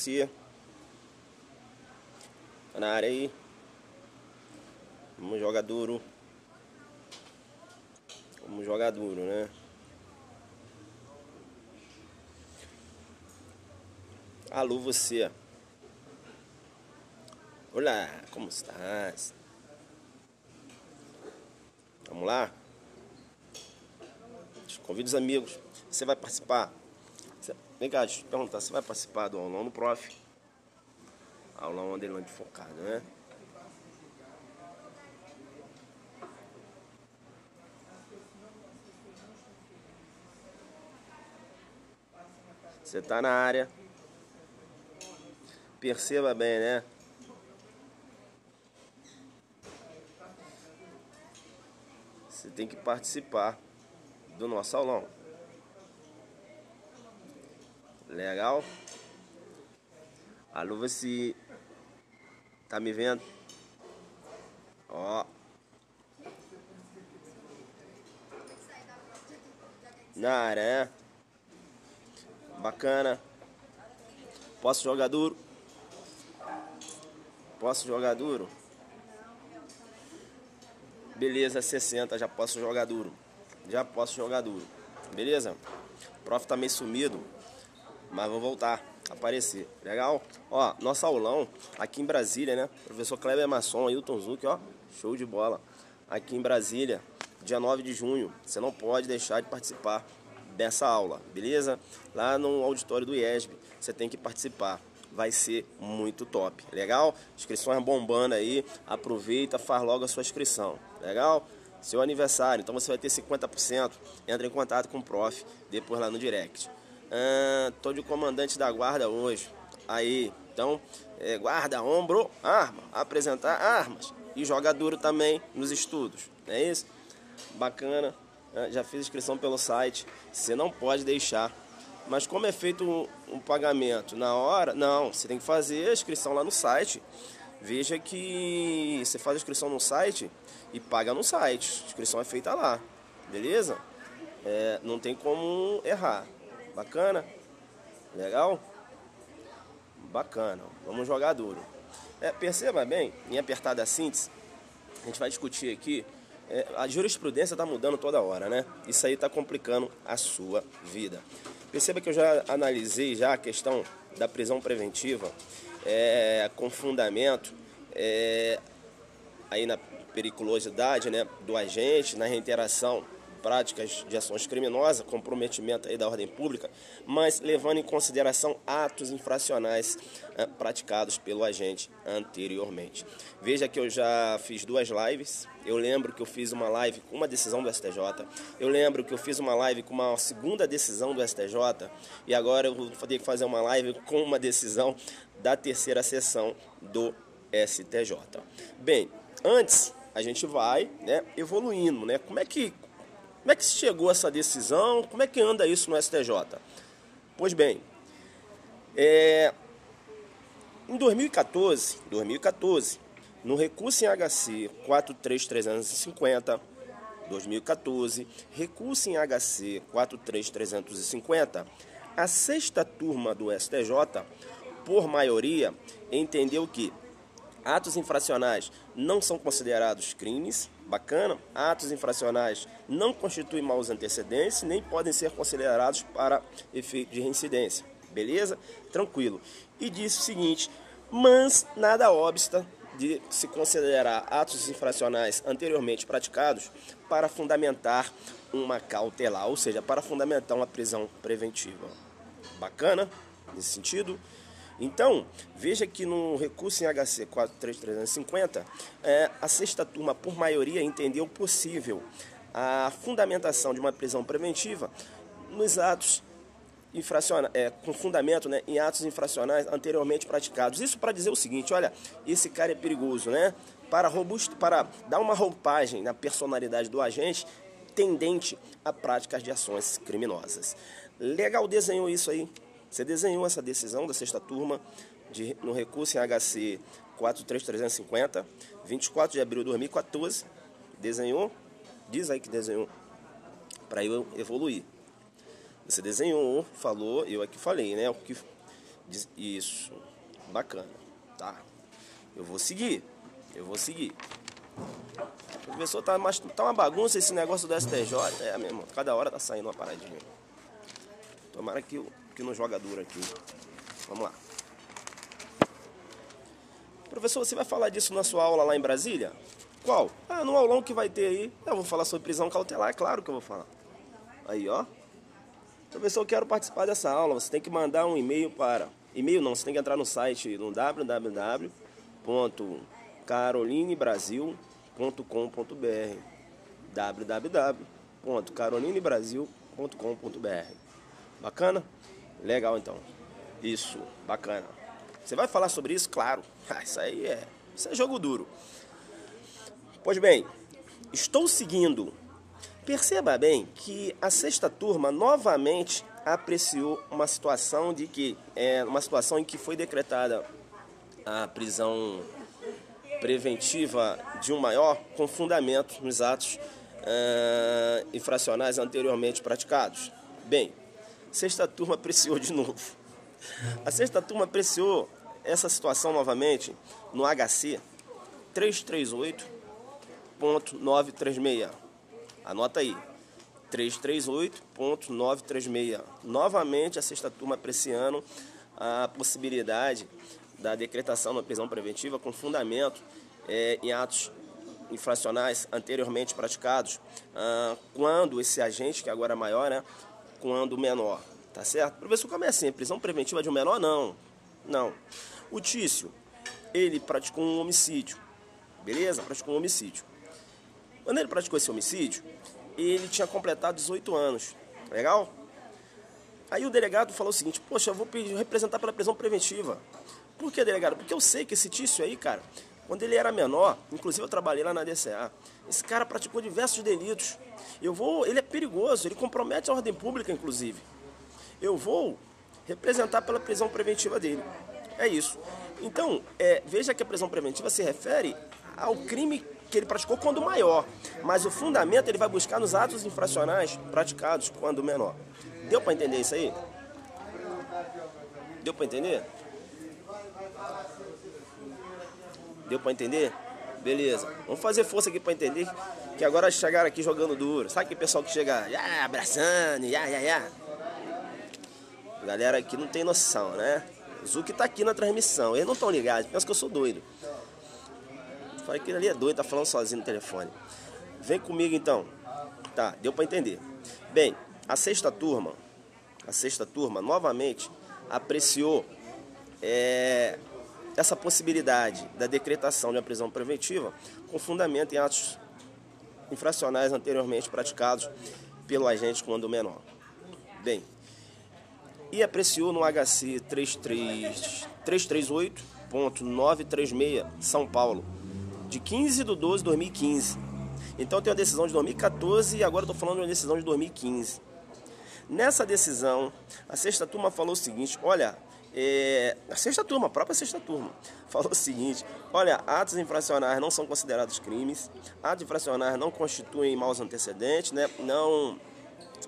você. Tá na área aí. Vamos jogar duro. Vamos jogar duro, né? Alô, você. Olá, como estás? Vamos lá? Convido os amigos. Você vai participar? Vem cá, deixa eu te perguntar. Você vai participar do aulão do prof? Aulão Adelante Focado, né? Você tá na área. Perceba bem, né? Você tem que participar do nosso aulão. Legal? Alô, você tá me vendo? Ó. Na área, é? Bacana. Posso jogar duro? Posso jogar duro? Beleza, 60, já posso jogar duro. Já posso jogar duro. Beleza? O prof tá meio sumido, mas vou voltar a aparecer. Legal? Ó, nosso aulão aqui em Brasília, né? Professor Kleber Masson, Ailton Zuc, ó. Show de bola. Aqui em Brasília, dia 9 de junho. Você não pode deixar de participar dessa aula, beleza? Lá no auditório do IESB, você tem que participar. Vai ser muito top, legal? Inscrições bombando aí, aproveita, faz logo a sua inscrição, legal? Seu aniversário, então você vai ter 50%, entra em contato com o prof, depois lá no direct. Tô de comandante da guarda hoje, aí, então, guarda, ombro, arma, apresentar armas e joga duro também nos estudos, não é isso? Bacana, já fiz inscrição pelo site, você não pode deixar. Mas como é feito um pagamento na hora, não, você tem que fazer a inscrição lá no site. Veja que você faz a inscrição no site e paga no site. A inscrição é feita lá, beleza? Não tem como errar. Bacana? Legal? Bacana, vamos jogar duro. Perceba bem, em apertada síntese, a gente vai discutir aqui. A jurisprudência está mudando toda hora, né? Isso aí está complicando a sua vida. Perceba que eu já analisei já a questão da prisão preventiva com fundamento aí na periculosidade, né, do agente, na reiteração práticas de ações criminosas, comprometimento aí da ordem pública, mas levando em consideração atos infracionais praticados pelo agente anteriormente. Veja que eu já fiz 2 lives, eu lembro que eu fiz uma live com uma decisão do STJ, eu lembro que eu fiz uma live com uma segunda decisão do STJ, e agora eu vou ter que fazer uma live com uma decisão da 3ª sessão do STJ. Bem, antes a gente vai, né, evoluindo, né? Como é que se chegou a essa decisão? Como é que anda isso no STJ? Pois bem, em 2014, no recurso em HC 43350, 2014, recurso em HC 43350, a 6ª turma do STJ, por maioria, entendeu que atos infracionais não são considerados crimes, bacana. Atos infracionais não constituem maus antecedentes, nem podem ser considerados para efeito de reincidência, beleza? Tranquilo. E disse o seguinte, mas nada obsta de se considerar atos infracionais anteriormente praticados para fundamentar uma cautelar, ou seja, para fundamentar uma prisão preventiva. Bacana, nesse sentido? Então, veja que no recurso em HC 43350, a 6ª turma, por maioria, entendeu possível a fundamentação de uma prisão preventiva nos atos infracionais, com fundamento, né, em atos infracionais anteriormente praticados. Isso para dizer o seguinte, olha, esse cara é perigoso, né? Para dar uma roupagem na personalidade do agente tendente a práticas de ações criminosas. Legal, desenhou isso aí. Você desenhou essa decisão da 6ª turma no recurso em HC 43350, 24 de abril de 2014. Desenhou? Diz aí que desenhou, para eu evoluir. Você desenhou, falou, eu aqui falei, né? Isso, bacana, tá? Eu vou seguir. Professor, tá uma bagunça esse negócio do STJ. É, meu irmão, cada hora tá saindo uma paradinha. Tomara que não joga duro aqui. Vamos lá. Professor, você vai falar disso na sua aula lá em Brasília? Qual? Ah, no aulão que vai ter aí. Eu vou falar sobre prisão cautelar, é claro que eu vou falar. Aí, ó. Professor, eu quero participar dessa aula. Você tem que mandar um e-mail para... E-mail não, você tem que entrar no site no www.carolinebrasil.com.br www.carolinebrasil.com.br Bacana? Legal, então. Isso, bacana. Você vai falar sobre isso? Claro. Isso é jogo duro. Pois bem, estou seguindo. Perceba bem que a sexta turma novamente apreciou uma situação em que foi decretada a prisão preventiva de um maior com fundamento nos atos infracionais anteriormente praticados. Bem, sexta turma apreciou de novo. A sexta turma apreciou essa situação novamente no HC 338.936. Anota aí, 338.936. Novamente a sexta turma apreciando a possibilidade da decretação da prisão preventiva com fundamento em atos infracionais anteriormente praticados, quando esse agente, que agora é maior, né, quando menor, tá certo? Professor, como é assim? Prisão preventiva de um menor? Não. O Tício, ele praticou um homicídio, beleza? Praticou um homicídio. Quando ele praticou esse homicídio, ele tinha completado 18 anos, legal? Aí o delegado falou o seguinte: poxa, eu vou representar pela prisão preventiva. Por que, delegado? Porque eu sei que esse Tício aí, cara, quando ele era menor, inclusive eu trabalhei lá na DCA, esse cara praticou diversos delitos. Ele é perigoso, ele compromete a ordem pública, inclusive. Eu vou representar pela prisão preventiva dele. É isso. Então, veja que a prisão preventiva se refere ao crime que ele praticou quando maior, mas o fundamento ele vai buscar nos atos infracionais praticados quando menor. Deu para entender isso aí? Deu para entender? Deu para entender? Beleza. Vamos fazer força aqui para entender, que agora chegaram aqui jogando duro. Sabe aquele pessoal que chega abraçando, Galera aqui não tem noção, né? O Zuki tá aqui na transmissão, eles não estão ligados, pensam que eu sou doido. Falei que ele ali é doido, tá falando sozinho no telefone. Vem comigo então. Tá, deu para entender. Bem, a sexta turma novamente apreciou essa possibilidade da decretação de uma prisão preventiva com fundamento em atos infracionais anteriormente praticados pelo agente quando menor. Bem, e apreciou no HC 338.936, São Paulo, de 15/12/2015. Então tem uma decisão de 2014 e agora estou falando de uma decisão de 2015. Nessa decisão, a sexta turma falou o seguinte: olha, a própria sexta turma, falou o seguinte: olha, atos infracionais não são considerados crimes, atos infracionais não constituem maus antecedentes, né, não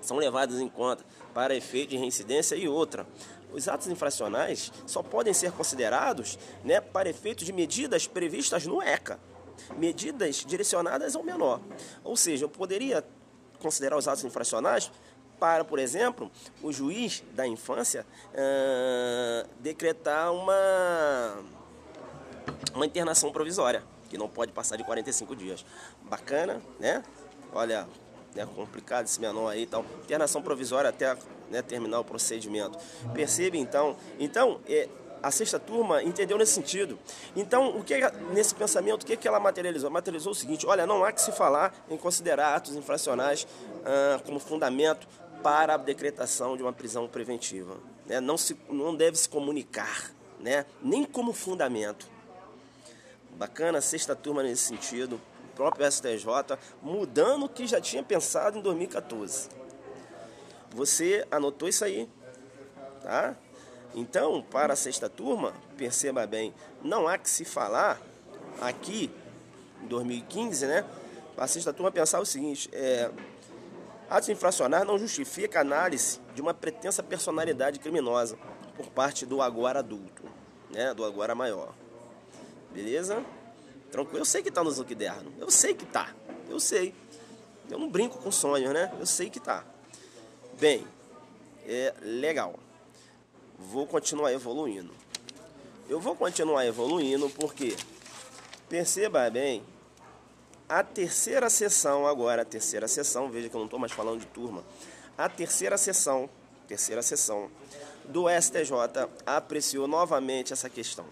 são levados em conta para efeito de reincidência e outra. Os atos infracionais só podem ser considerados, né, para efeito de medidas previstas no ECA, medidas direcionadas ao menor. Ou seja, eu poderia considerar os atos infracionais para, por exemplo, o juiz da infância decretar uma internação provisória, que não pode passar de 45 dias. Bacana, né? Olha, é complicado esse menor aí e tal. Internação provisória até, né, terminar o procedimento. Percebe, então? Então, a sexta turma entendeu nesse sentido. Então, nesse pensamento, o que ela materializou? Materializou o seguinte: olha, não há que se falar em considerar atos infracionais como fundamento para a decretação de uma prisão preventiva. Né? Não deve se comunicar, né, nem como fundamento. Bacana, a sexta turma nesse sentido. O próprio STJ mudando o que já tinha pensado em 2014. Você anotou isso aí, tá? Então, para a sexta turma, perceba bem, não há que se falar aqui, em 2015, né? Para a sexta turma pensar o seguinte: atos infracionais não justifica a análise de uma pretensa personalidade criminosa, por parte do agora adulto, né? Do agora maior. Beleza? Tranquilo. Eu sei que tá no Zuckerberg. Eu sei que tá. Eu sei. Eu não brinco com sonhos, né? Eu sei que tá. Bem, legal. Vou continuar evoluindo. Eu vou continuar evoluindo porque, perceba bem, a terceira sessão agora, veja que eu não estou mais falando de turma, a terceira sessão do STJ apreciou novamente essa questão.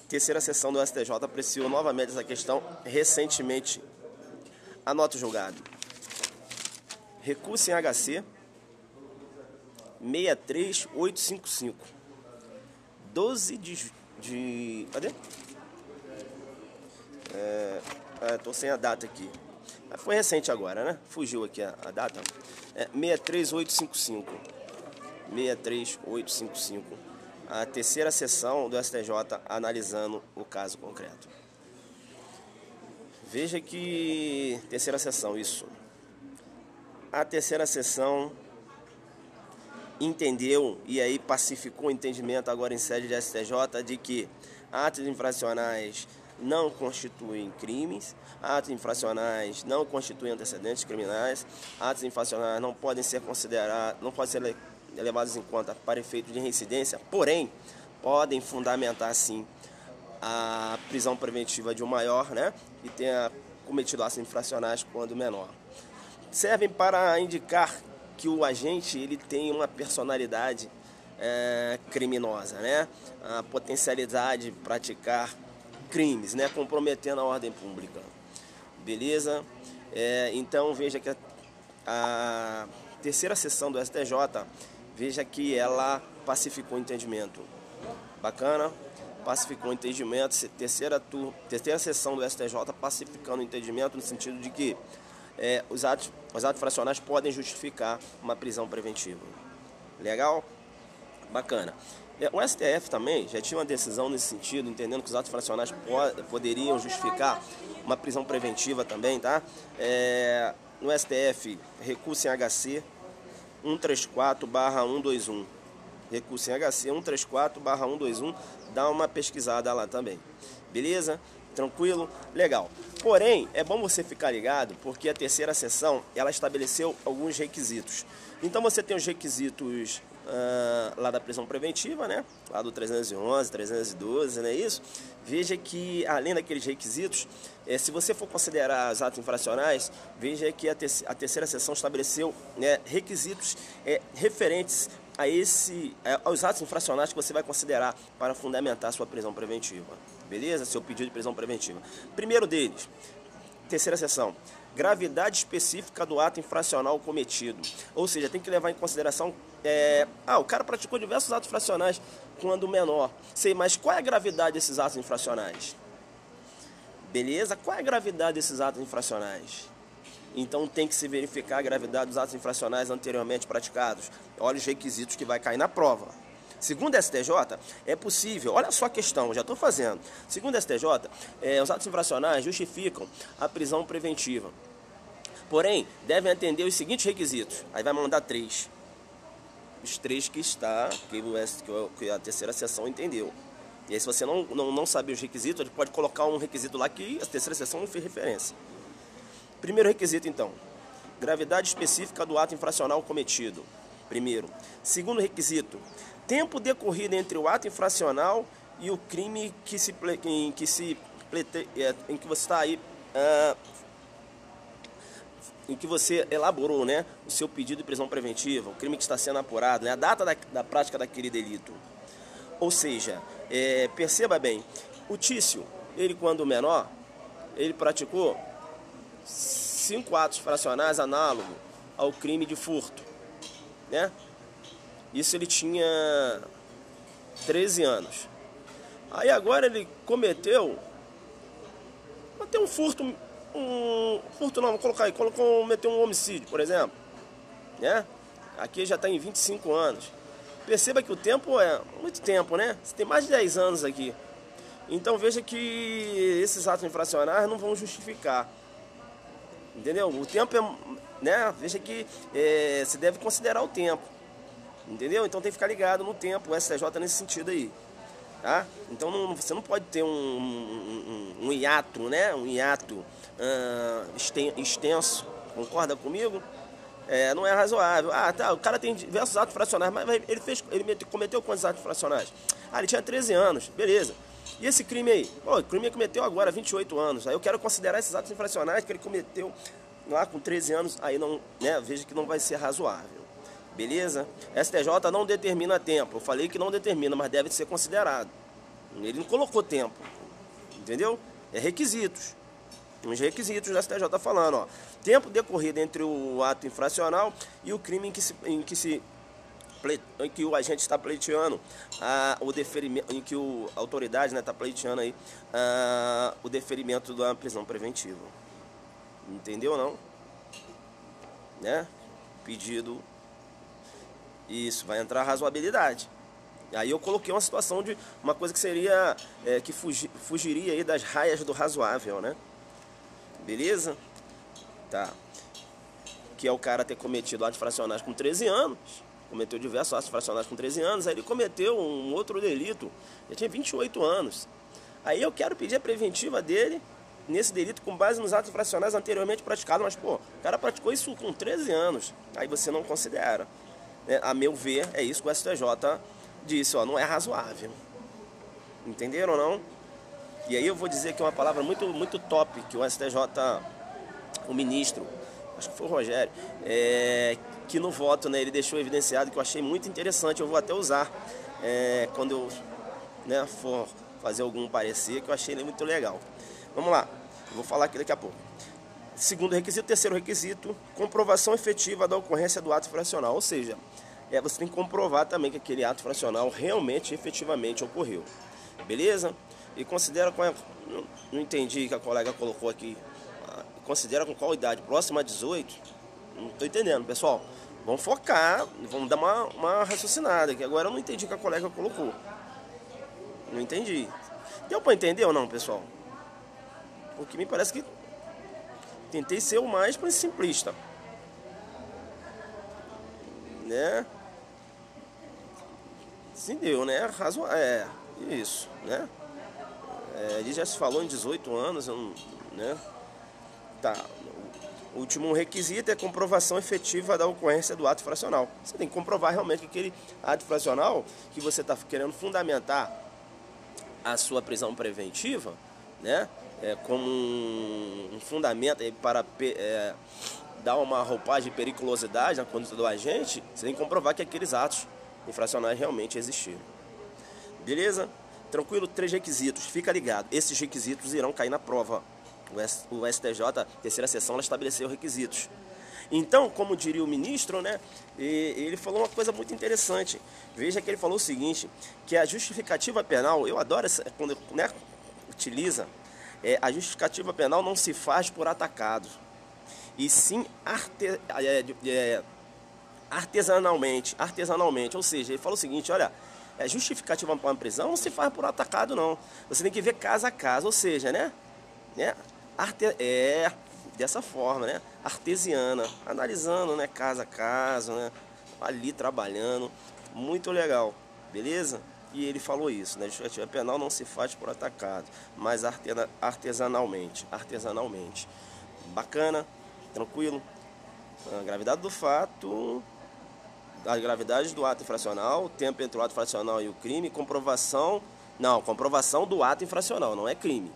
Terceira sessão do STJ apreciou novamente essa questão recentemente. Anota o julgado. Recurso em HC 63855. 12 de cadê? Tô sem a data aqui. Foi recente agora, né? Fugiu aqui a data. 63855. 63855. A terceira sessão do STJ analisando o caso concreto. Veja que... Terceira sessão, isso. A terceira sessão entendeu e aí pacificou o entendimento agora em sede de STJ de que atos infracionais não constituem crimes, atos infracionais não constituem antecedentes criminais, atos infracionais não podem ser considerados, não podem ser levados em conta para efeito de reincidência, porém podem fundamentar sim a prisão preventiva de um maior, né, que tenha cometido atos infracionais quando menor. Servem para indicar que o agente ele tem uma personalidade criminosa, né, a potencialidade de praticar crimes, né, comprometendo a ordem pública. Beleza? Então veja que a terceira sessão do STJ, veja que ela pacificou o entendimento. Bacana? Pacificou o entendimento. Terceira sessão do STJ pacificando o entendimento no sentido de que os atos infracionais podem justificar uma prisão preventiva. Legal? Bacana. O STF também já tinha uma decisão nesse sentido, entendendo que os atos infracionais poderiam justificar uma prisão preventiva também, tá? No STF, recurso em HC 134/121. Recurso em HC 134/121, dá uma pesquisada lá também. Beleza? Tranquilo? Legal. Porém, é bom você ficar ligado, porque a terceira sessão, ela estabeleceu alguns requisitos. Então você tem os requisitos lá da prisão preventiva, né? Lá do 311, 312, não é isso? Veja que, além daqueles requisitos, se você for considerar os atos infracionais, veja que a terceira sessão estabeleceu, né, requisitos referentes aos atos infracionais que você vai considerar para fundamentar a sua prisão preventiva. Beleza? Seu pedido de prisão preventiva. Primeiro deles, terceira sessão, gravidade específica do ato infracional cometido. Ou seja, tem que levar em consideração... o cara praticou diversos atos infracionais quando menor. Sei, mas qual é a gravidade desses atos infracionais? Beleza? Qual é a gravidade desses atos infracionais? Então tem que se verificar a gravidade dos atos infracionais anteriormente praticados. Olha os requisitos que vai cair na prova. Segundo a STJ, é possível, olha só a questão, já estou fazendo. Segundo a STJ, os atos infracionais justificam a prisão preventiva. Porém, devem atender os seguintes requisitos. Aí vai mandar 3. Os 3 que a terceira sessão entendeu. E aí, se você não sabe os requisitos, ele pode colocar um requisito lá que a terceira sessão não fez referência. Primeiro requisito, então, gravidade específica do ato infracional cometido. Primeiro. Segundo requisito, tempo decorrido entre o ato infracional e o crime em que você está aí, em que você elaborou, né, o seu pedido de prisão preventiva, o crime que está sendo apurado, né, a data da prática daquele delito. Ou seja, perceba bem, o Tício, ele quando menor, ele praticou 5 atos infracionais análogos ao crime de furto, né? Isso ele tinha 13 anos. Aí agora ele cometeu um furto, cometeu um homicídio, por exemplo, né? Aqui já está em 25 anos. Perceba que o tempo é muito tempo, né? Você tem mais de 10 anos aqui. Então veja que esses atos infracionais não vão justificar. Entendeu? O tempo é, né? Veja que se deve considerar o tempo. Entendeu? Então tem que ficar ligado no tempo, o STJ nesse sentido aí. Tá? Então você não pode ter um hiato, né? Um hiato extenso. Concorda comigo? Não é razoável. Ah, tá, o cara tem diversos atos fracionais, mas ele cometeu quantos atos fracionais? Ah, ele tinha 13 anos, beleza. E esse crime aí? Pô, o crime ele cometeu agora, 28 anos. Aí eu quero considerar esses atos infracionais que ele cometeu lá com 13 anos, aí não, né? Veja que não vai ser razoável. Beleza? STJ não determina tempo. Eu falei que não determina, mas deve ser considerado. Ele não colocou tempo. Entendeu? É requisitos. Uns requisitos da STJ está falando, ó. Tempo decorrido entre o ato infracional e o crime em que o agente está pleiteando o deferimento, em que a autoridade está pleiteando aí o deferimento da prisão preventiva. Entendeu, não? Né? Pedido. Isso, vai entrar a razoabilidade. Aí eu coloquei uma situação de uma coisa que seria, que fugiria aí das raias do razoável, né? Beleza? Tá. Que é o cara ter cometido atos fracionais com 13 anos. Cometeu diversos atos fracionais com 13 anos. Aí ele cometeu um outro delito. Ele tinha 28 anos. Aí eu quero pedir a preventiva dele nesse delito com base nos atos fracionais anteriormente praticados. Mas, pô, o cara praticou isso com 13 anos. Aí você não considera. A meu ver, é isso que o STJ disse, ó, não é razoável. Entenderam ou não? E aí eu vou dizer aqui uma palavra muito, muito top, que o STJ, o ministro, acho que foi o Rogério, que no voto, né, ele deixou evidenciado, que eu achei muito interessante, eu vou até usar quando eu, né, for fazer algum parecer, que eu achei ele muito legal. Vamos lá, eu vou falar aqui daqui a pouco. Segundo requisito, terceiro requisito, comprovação efetiva da ocorrência do ato infracional, ou seja, você tem que comprovar também que aquele ato infracional realmente, efetivamente ocorreu. Beleza? E considera qual não entendi que a colega colocou aqui. Considera com qual idade? Próxima a 18? Não estou entendendo, pessoal. Vamos focar, vamos dar uma raciocinada, que agora eu não entendi o que a colega colocou. Não entendi. Deu para entender ou não, pessoal? Porque me parece que tentei ser o mais simplista. Né? Sim, deu, né? Isso, né? Ele já se falou em 18 anos, né? Tá. O último requisito é a comprovação efetiva da ocorrência do ato fracional. Você tem que comprovar realmente que aquele ato fracional que você está querendo fundamentar a sua prisão preventiva, né? Como um fundamento para dar uma roupagem de periculosidade na conduta do agente, você tem que comprovar que aqueles atos infracionais realmente existiram. Beleza? Tranquilo? 3 requisitos. Fica ligado. Esses requisitos irão cair na prova. O STJ, terceira sessão, ela estabeleceu requisitos. Então, como diria o ministro, né, ele falou uma coisa muito interessante. Veja que ele falou o seguinte, que a justificativa penal, eu adoro quando, né, utiliza, a justificativa penal não se faz por atacado, e sim artesanalmente, ou seja, ele falou o seguinte, olha, justificativa para uma prisão não se faz por atacado, não. Você tem que ver caso a caso, ou seja, né? Dessa forma, né? Artesiana, analisando, né? Caso a caso, né? Ali trabalhando, muito legal, beleza? E ele falou isso, né? Justificativa penal não se faz por atacado, mas artesanalmente. Bacana, tranquilo. A gravidade do fato, a gravidade do ato infracional, o tempo entre o ato infracional e o crime, comprovação do ato infracional, não é crime.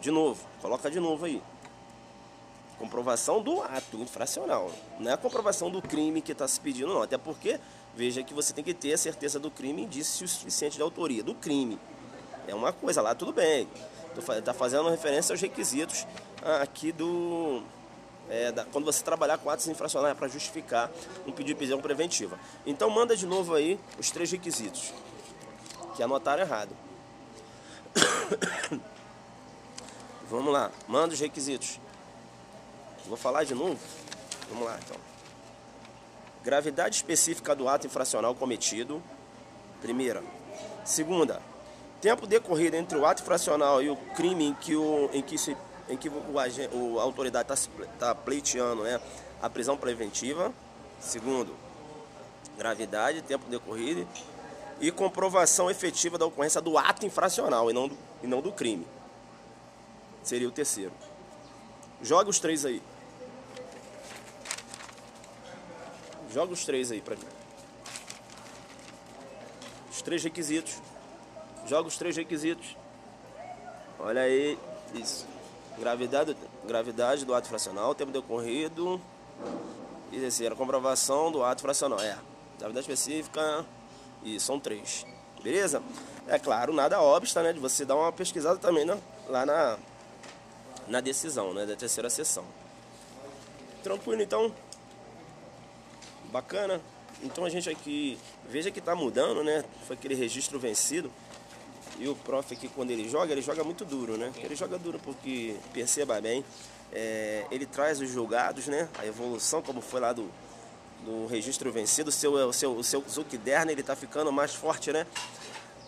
De novo, coloca de novo aí. Comprovação do ato infracional, não é a comprovação do crime que está se pedindo, não. Até porque, veja que você tem que ter a certeza do crime, indício suficiente de autoria do crime. É uma coisa lá, tudo bem. Está fazendo referência aos requisitos aqui quando você trabalhar com atos infracionais para justificar um pedido de prisão preventiva. Então manda de novo aí os 3 requisitos, que anotaram errado. Vamos lá, manda os requisitos. Vou falar de novo. Vamos lá, então. Gravidade específica do ato infracional cometido. Primeira. Segunda. Tempo decorrido entre o ato infracional e o crime em que a autoridade está pleiteando, né, a prisão preventiva. Segundo, gravidade, tempo decorrido e comprovação efetiva da ocorrência do ato infracional e não do crime. Seria o terceiro. Joga os três aí. Joga os três aí pra mim. Os três requisitos. Joga os três requisitos. Olha aí. Isso. Gravidade do ato infracional, tempo decorrido. E terceira, comprovação do ato infracional. Gravidade específica. E são três. Beleza? É claro, nada obsta, né, de você dar uma pesquisada também, né, lá na decisão, né, da terceira sessão. Tranquilo, então. Bacana. Então a gente aqui, veja que tá mudando, né? Foi aquele registro vencido. E o prof aqui, quando ele joga muito duro, né? Ele joga duro porque, perceba bem, ele traz os julgados, né? A evolução, como foi lá do registro vencido. O seu Zuckdern, ele tá ficando mais forte, né?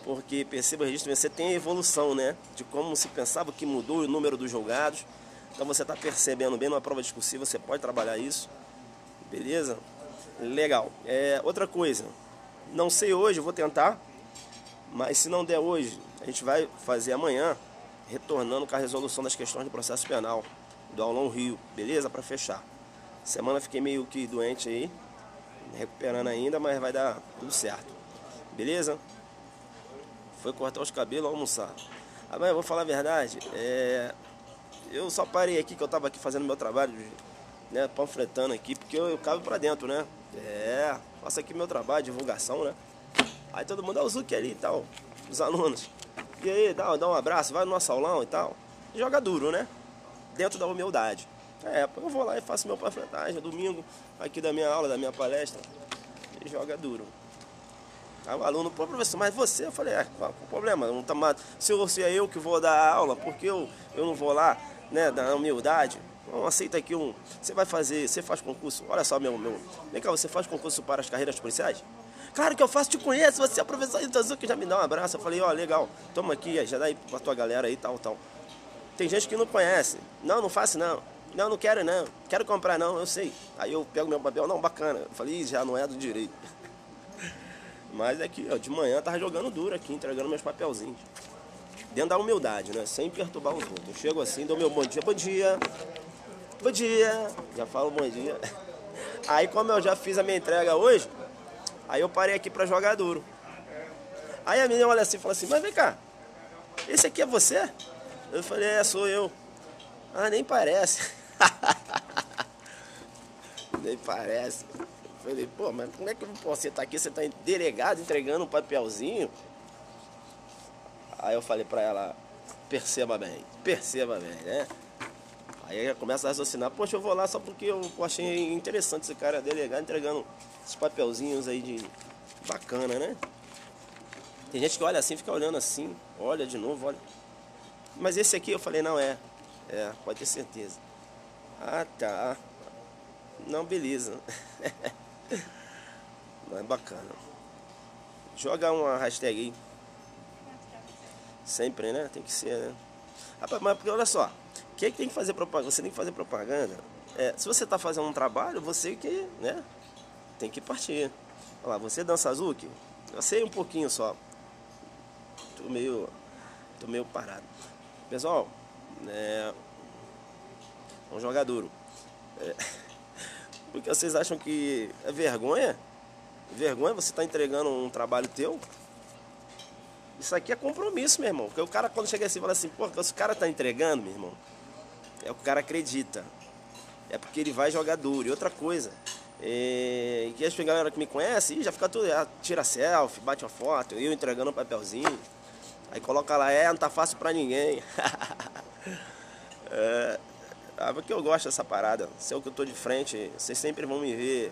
Porque, perceba, o registro vencido tem a evolução, né? De como se pensava que mudou o número dos julgados. Então você tá percebendo bem numa prova discursiva, você pode trabalhar isso. Beleza? Legal. Outra coisa, não sei hoje, eu vou tentar, mas se não der hoje, a gente vai fazer amanhã, retornando com a resolução das questões do processo penal do Aulão Rio, beleza? Para fechar. Semana fiquei meio que doente aí, recuperando ainda, mas vai dar tudo certo. Beleza? Foi cortar os cabelos, almoçar. Mas eu vou falar a verdade, eu só parei aqui, que eu tava aqui fazendo meu trabalho, né, panfletando aqui, porque eu cabo pra dentro, né? Faço aqui meu trabalho, divulgação, né? Aí todo mundo dá o Zuc ali e tal, os alunos. E aí, dá um abraço, vai no nosso aulão e tal. Joga duro, né? Dentro da humildade. Eu vou lá e faço meu panfletagem domingo, aqui da minha aula, da minha palestra. E joga duro. Aí o aluno, pô, professor, mas você? Eu falei, qual o problema? Se é eu que vou dar a aula, por que eu não vou lá, né, da humildade? Não, aceita aqui você faz concurso, olha só, vem cá, você faz concurso para as carreiras policiais? Claro que eu faço, te conheço, você é professor Itazu, que já me dá um abraço. Eu falei, legal, toma aqui, já dá aí pra tua galera aí, tal. Tem gente que não conhece, não faço não quero não, quero comprar não, eu sei. Aí eu pego meu papel, não, bacana, eu falei, já não é do direito. Mas aqui, de manhã eu tava jogando duro aqui, entregando meus papelzinhos. Dentro da humildade, né, sem perturbar os outros. Eu chego assim, dou meu bom dia, já falo bom dia. Aí como eu já fiz a minha entrega hoje, aí eu parei aqui pra jogar duro. Aí a menina olha assim e fala assim, mas vem cá, esse aqui é você? Eu falei, sou eu. Ah, nem parece. Nem parece. Eu falei, pô, mas como é que você tá aqui, você tá delegado entregando um papelzinho? Aí eu falei pra ela, perceba bem, né? Aí ela começa a raciocinar, poxa, eu vou lá só porque eu achei interessante esse cara delegado entregando esses papelzinhos aí de bacana, né? Tem gente que olha assim, fica olhando assim, olha de novo, olha. Mas esse aqui eu falei, não pode ter certeza. Ah, tá. Não, beleza. Não é bacana. Joga uma hashtag aí. Sempre, né? Tem que ser, né? Rapaz, mas porque olha só, quem é que tem que fazer propaganda? Você tem que fazer propaganda. Se você está fazendo um trabalho, você que, né, tem que partir. Olha lá, você dança Zuc? Eu sei um pouquinho só. Tô meio parado. Pessoal, vamos jogar duro. Porque vocês acham que é vergonha? Vergonha você tá entregando um trabalho teu? Isso aqui é compromisso, meu irmão. Porque o cara quando chega assim fala assim, pô, esse cara tá entregando, meu irmão. É o que o cara acredita. É porque ele vai jogar duro. E outra coisa, que as galera que me conhece, já fica tudo, tira selfie, bate uma foto, eu entregando um papelzinho. Aí coloca lá, não tá fácil pra ninguém. Porque eu gosto dessa parada. Se é o que eu tô de frente, vocês sempre vão me ver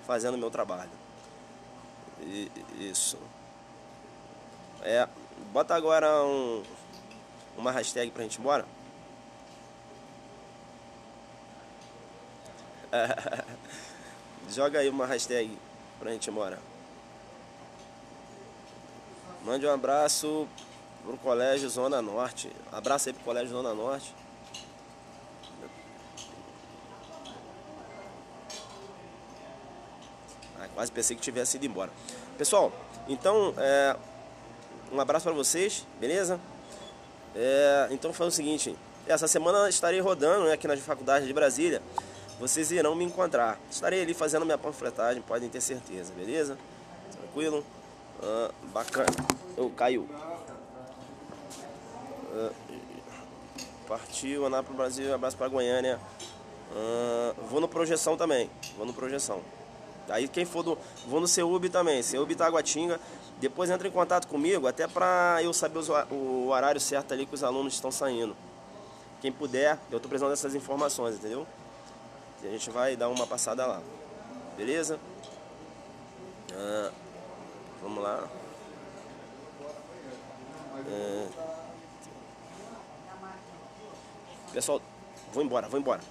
fazendo o meu trabalho. Isso. Bota agora uma hashtag pra gente ir embora. Joga aí uma hashtag pra gente ir embora. Mande um abraço pro Colégio Zona Norte. Abraço aí pro Colégio Zona Norte. Quase pensei que tivesse ido embora. Pessoal, então, um abraço para vocês, beleza? Então foi o seguinte, essa semana estarei rodando, né, aqui na faculdade de Brasília. Vocês irão me encontrar. Estarei ali fazendo minha panfletagem, podem ter certeza, beleza? Tranquilo? Bacana. Caiu. Partiu, andar pro Brasil, abraço pra Goiânia. Vou no Projeção também. Vou no Projeção. Aí quem for vou no CEUB também. CEUB Taguatinga. Depois entra em contato comigo, até pra eu saber o horário certo ali que os alunos estão saindo. Quem puder, eu tô precisando dessas informações, entendeu? E a gente vai dar uma passada lá. Beleza? Vamos lá. Pessoal, vou embora.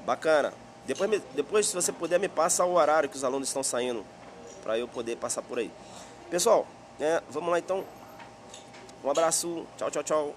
Bacana. Depois, se você puder, me passa o horário que os alunos estão saindo, para eu poder passar por aí. Pessoal, vamos lá então. Um abraço. Tchau, tchau, tchau.